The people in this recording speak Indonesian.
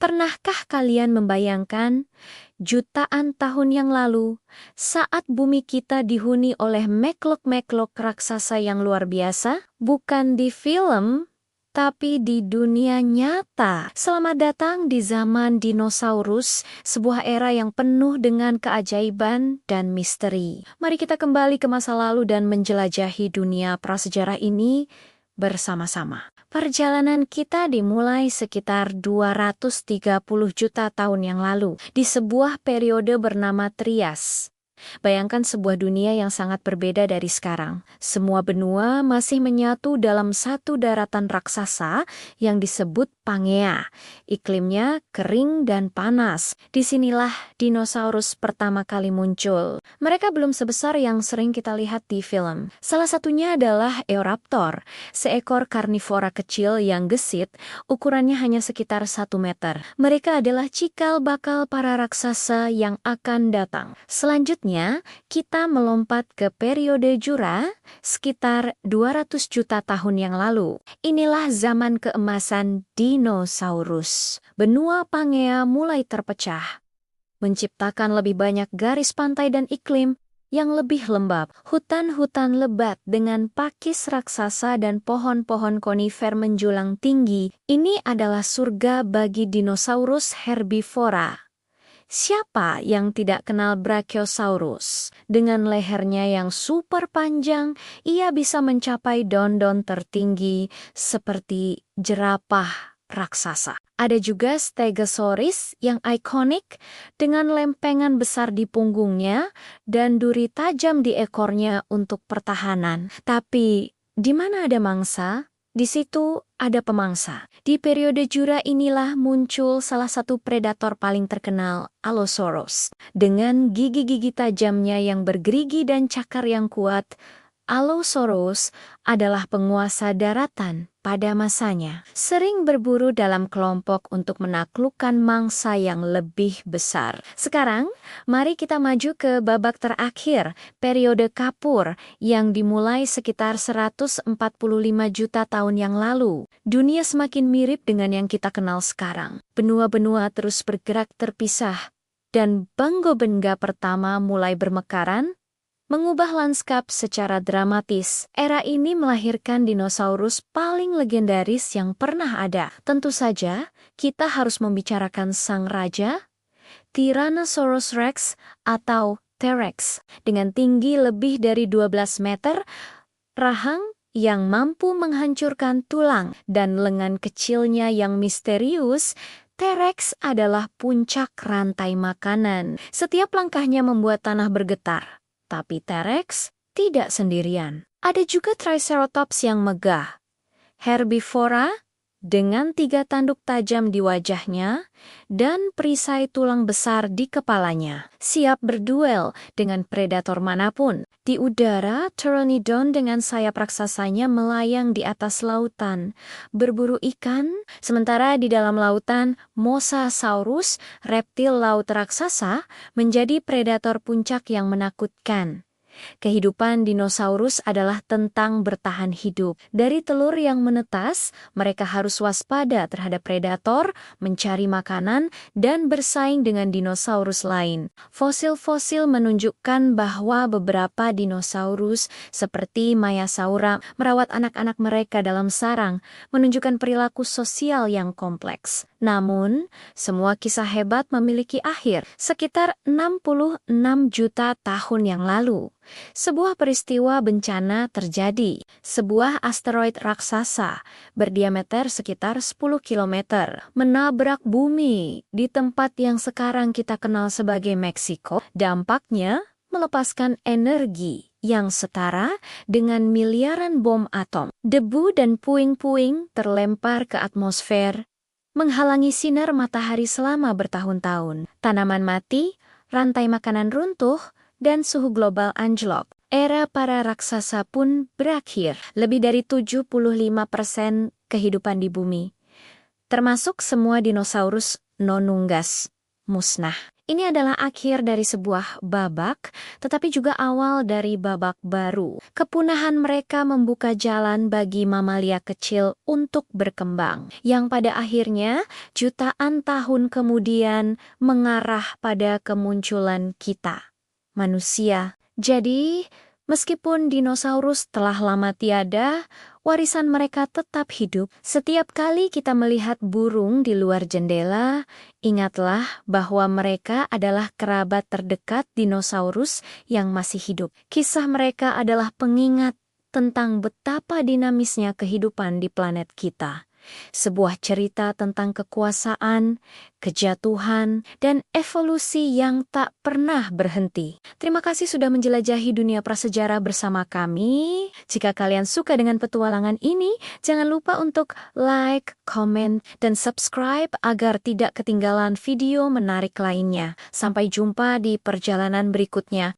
Pernahkah kalian membayangkan jutaan tahun yang lalu, saat bumi kita dihuni oleh makhluk-makhluk raksasa yang luar biasa? Bukan di film, tapi di dunia nyata. Selamat datang di zaman dinosaurus, sebuah era yang penuh dengan keajaiban dan misteri. Mari kita kembali ke masa lalu dan menjelajahi dunia prasejarah ini bersama-sama. Perjalanan kita dimulai sekitar 230 juta tahun yang lalu, di sebuah periode bernama Trias. Bayangkan sebuah dunia yang sangat berbeda dari sekarang. Semua benua masih menyatu dalam satu daratan raksasa yang disebut Pangea. Iklimnya kering dan panas. Disinilah dinosaurus pertama kali muncul. Mereka belum sebesar yang sering kita lihat di film. Salah satunya adalah Eoraptor, seekor karnivora kecil yang gesit, ukurannya hanya sekitar 1 meter. Mereka adalah cikal bakal para raksasa yang akan datang. Selanjutnya, kita melompat ke periode Jura sekitar 200 juta tahun yang lalu. Inilah zaman keemasan dinosaurus. Benua Pangea mulai terpecah, menciptakan lebih banyak garis pantai dan iklim yang lebih lembab. Hutan-hutan lebat dengan pakis raksasa dan pohon-pohon konifer menjulang tinggi. Ini adalah surga bagi dinosaurus herbivora. Siapa yang tidak kenal Brachiosaurus? Dengan lehernya yang super panjang, ia bisa mencapai daun-daun tertinggi seperti jerapah raksasa. Ada juga Stegosaurus yang ikonik dengan lempengan besar di punggungnya dan duri tajam di ekornya untuk pertahanan. Tapi, di mana ada mangsa, di situ ada pemangsa. Di periode Jura inilah muncul salah satu predator paling terkenal, Allosaurus. Dengan gigi-gigi tajamnya yang bergerigi dan cakar yang kuat, Allosaurus adalah penguasa daratan pada masanya. Sering berburu dalam kelompok untuk menaklukkan mangsa yang lebih besar. Sekarang, mari kita maju ke babak terakhir, periode Kapur, yang dimulai sekitar 145 juta tahun yang lalu. Dunia semakin mirip dengan yang kita kenal sekarang. Benua-benua terus bergerak terpisah, dan Bangga pertama mulai bermekaran, mengubah lanskap secara dramatis. Era ini melahirkan dinosaurus paling legendaris yang pernah ada. Tentu saja, kita harus membicarakan sang raja, Tyrannosaurus Rex atau T-Rex. Dengan tinggi lebih dari 12 meter, rahang yang mampu menghancurkan tulang, dan lengan kecilnya yang misterius, T-Rex adalah puncak rantai makanan. Setiap langkahnya membuat tanah bergetar. Tapi T-Rex tidak sendirian. Ada juga Triceratops yang megah, herbivora dengan 3 tanduk tajam di wajahnya dan perisai tulang besar di kepalanya. Siap berduel dengan predator manapun. Di udara, Pteranodon dengan sayap raksasanya melayang di atas lautan, berburu ikan, sementara di dalam lautan, Mosasaurus, reptil laut raksasa, menjadi predator puncak yang menakutkan. Kehidupan dinosaurus adalah tentang bertahan hidup. Dari telur yang menetas, mereka harus waspada terhadap predator, mencari makanan, dan bersaing dengan dinosaurus lain. Fosil-fosil menunjukkan bahwa beberapa dinosaurus seperti Maiasaura merawat anak-anak mereka dalam sarang, menunjukkan perilaku sosial yang kompleks. Namun, semua kisah hebat memiliki akhir. Sekitar 66 juta tahun yang lalu, sebuah peristiwa bencana terjadi. Sebuah asteroid raksasa berdiameter sekitar 10 kilometer menabrak bumi di tempat yang sekarang kita kenal sebagai Meksiko. Dampaknya melepaskan energi yang setara dengan miliaran bom atom. Debu dan puing-puing terlempar ke atmosfer, menghalangi sinar matahari selama bertahun-tahun. Tanaman mati, rantai makanan runtuh, dan suhu global anjlok. Era para raksasa pun berakhir. Lebih dari 75% kehidupan di bumi, termasuk semua dinosaurus nonunggas, musnah. Ini adalah akhir dari sebuah babak, tetapi juga awal dari babak baru. Kepunahan mereka membuka jalan bagi mamalia kecil untuk berkembang, yang pada akhirnya jutaan tahun kemudian mengarah pada kemunculan kita, manusia. Jadi, meskipun dinosaurus telah lama tiada, warisan mereka tetap hidup. Setiap kali kita melihat burung di luar jendela, ingatlah bahwa mereka adalah kerabat terdekat dinosaurus yang masih hidup. Kisah mereka adalah pengingat tentang betapa dinamisnya kehidupan di planet kita. Sebuah cerita tentang kekuasaan, kejatuhan, dan evolusi yang tak pernah berhenti. Terima kasih sudah menjelajahi dunia prasejarah bersama kami. Jika kalian suka dengan petualangan ini, jangan lupa untuk like, komen, dan subscribe agar tidak ketinggalan video menarik lainnya. Sampai jumpa di perjalanan berikutnya.